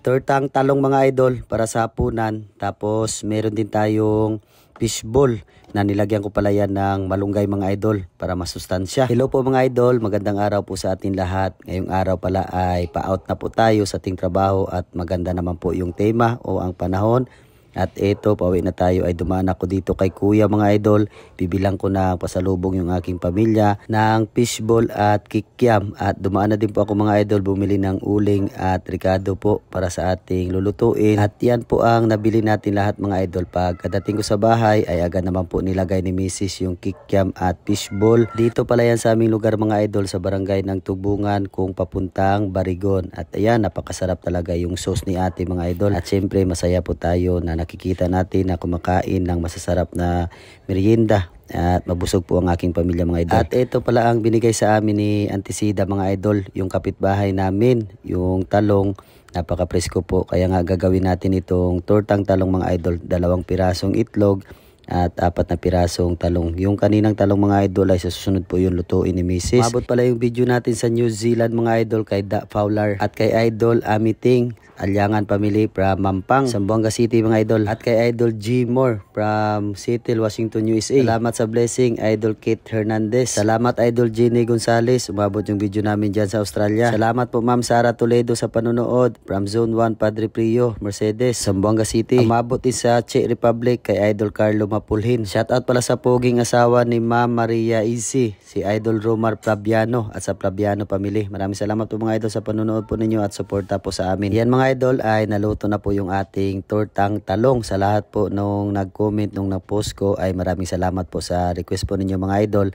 tortang talong mga idol para sa hapunan. Tapos meron din tayong fishball na nilagyan ko pala yan ng malunggay mga idol para masustansya. Hello po mga idol, magandang araw po sa atin lahat. Ngayong araw pala ay pa-out na po tayo sa ating trabaho at maganda naman po yung tema o ang panahon. At ito, pauwi na tayo, ay dumaan ako dito kay kuya mga idol. Bibilang ko na pasalubong yung aking pamilya ng fishball at kikiam. At dumaan na din po ako mga idol, bumili ng uling at ricado po para sa ating lulutuin. At yan po ang nabili natin lahat mga idol. Pagkadating ko sa bahay ay agad naman po nilagay ni Mrs. yung kikiam at fishball. Dito pala yan sa aming lugar mga idol, sa barangay ng Tubungan kung papuntang Barigon. At ayan, napakasarap talaga yung sauce ni ate mga idol. At syempre masaya po tayo na nakikita natin na kumakain ng masasarap na merienda at mabusog po ang aking pamilya mga idol. At ito pala ang binigay sa amin ni Auntie Sida mga idol, yung kapitbahay namin, yung talong, napaka-presko po. Kaya nga gagawin natin itong tortang talong mga idol, 2 pirasong itlog at 4 na pirasong talong. Yung kaninang talong mga idol ay susunod po yung lutuin ni Mrs. Mabot pala yung video natin sa New Zealand mga idol kay Da Fowler at kay Idol Amiting Alyangan Family from Mampang, Zamboanga City mga idol. At kay Idol G. Moore from Seattle, Washington, USA. Salamat sa blessing Idol Kate Hernandez. Salamat Idol Jenny Gonzalez, umabot yung video namin dyan sa Australia. Salamat po Ma'am Sara Toledo sa panonood from Zone 1 Padre Prio, Mercedes, Zamboanga City. Umabot din sa Czech Republic kay Idol Carlo Mapulhin. Shoutout pala sa poging asawa ni Ma'am Maria Izzy, si Idol Romar Prabiano at sa Prabiano family. Maraming salamat po mga idol sa panonood po ninyo at suporta po sa amin. Yan mga idol ay naluto na po yung ating tortang talong. Sa lahat po nung nag-comment, nung nag-post ko ay maraming salamat po sa request po ninyo mga idol.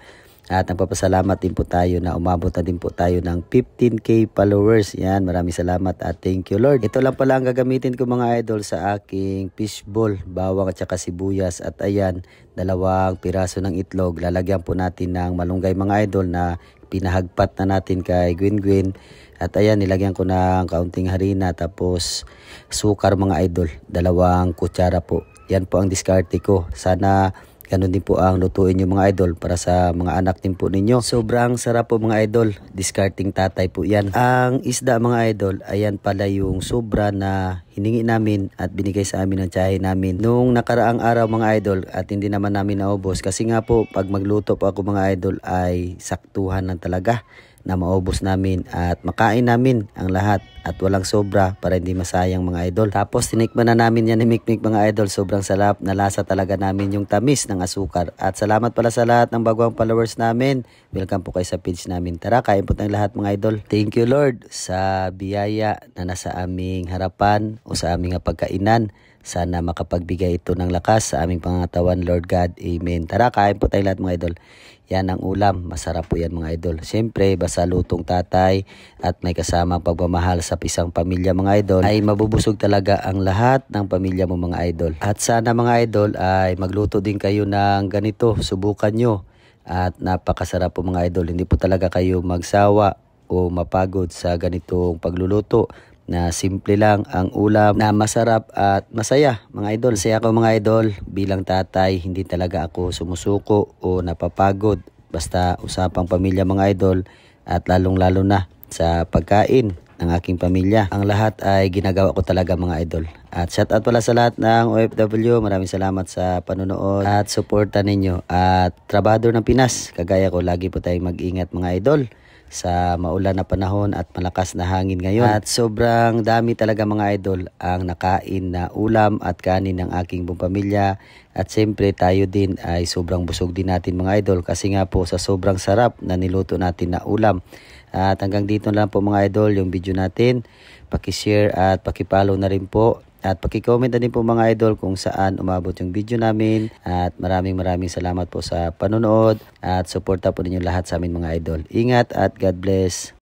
At nagpapasalamat din po tayo na umabot na din po tayo ng 15k followers. Yan, maraming salamat at thank you Lord. Ito lang pala ang gagamitin ko mga idol sa aking fishball, bawang at saka sibuyas. At ayan, 2 piraso ng itlog. Lalagyan po natin ng malunggay mga idol na pinahagpat na natin kay Gwin. At ayan, nilagyan ko ng kaunting harina tapos sukar mga idol, 2 kutsara po. Yan po ang diskarte ko. Sana ganun din po ang lutuin nyo mga idol para sa mga anak din po ninyo. Sobrang sarap po mga idol. Discarding tatay po yan. Ang isda mga idol, ayan pala yung sobra na hiningi namin at binigay sa amin ng tiyahin namin nung nakaraang araw mga idol at hindi naman namin naubos. Kasi nga po pag magluto po ako mga idol ay saktuhan lang talaga na maubos namin at makain namin ang lahat at walang sobra para hindi masayang mga idol. Tapos tinikman na namin yan ni Mikmik mga idol. Sobrang sarap, nalasa talaga namin yung tamis ng asukar. At salamat pala sa lahat ng bagong followers namin. Welcome po kayo sa page namin. Tara, kain po tayong lahat mga idol. Thank you Lord sa biyaya na nasa aming harapan o sa aming pagkainan. Sana makapagbigay ito ng lakas sa aming pangatawan, Lord God. Amen. Tara, kain po tayong lahat mga idol. Yan ang ulam. Masarap po yan mga idol. Siyempre, basta lutong tatay at may kasamang pagmamahal sa isang pamilya mga idol, ay mabubusog talaga ang lahat ng pamilya mo mga idol. At sana mga idol ay magluto din kayo ng ganito. Subukan nyo. At napakasarap po mga idol. Hindi po talaga kayo magsawa o mapagod sa ganitong pagluluto. Na simple lang ang ulam na masarap at masaya mga idol. Masaya ako mga idol bilang tatay, hindi talaga ako sumusuko o napapagod. Basta usapang pamilya mga idol at lalong lalo na sa pagkain ng aking pamilya. Ang lahat ay ginagawa ko talaga mga idol. At shoutout pala sa lahat ng OFW. Maraming salamat sa panonood at suporta ninyo. At trabador ng Pinas, kagaya ko, lagi po tayong mag-ingat mga idol sa maulan na panahon at malakas na hangin ngayon. At sobrang dami talaga mga idol ang nakain na ulam at kanin ng aking buong pamilya. At siyempre tayo din ay sobrang busog din natin mga idol kasi nga po sa sobrang sarap na niluto natin na ulam. At hanggang dito lang po mga idol yung video natin. Paki-share at paki-follow na rin po. At paki-comment na din po mga idol kung saan umabot yung video namin. At maraming salamat po sa panonood. At suporta po ninyo lahat sa amin mga idol. Ingat at God bless.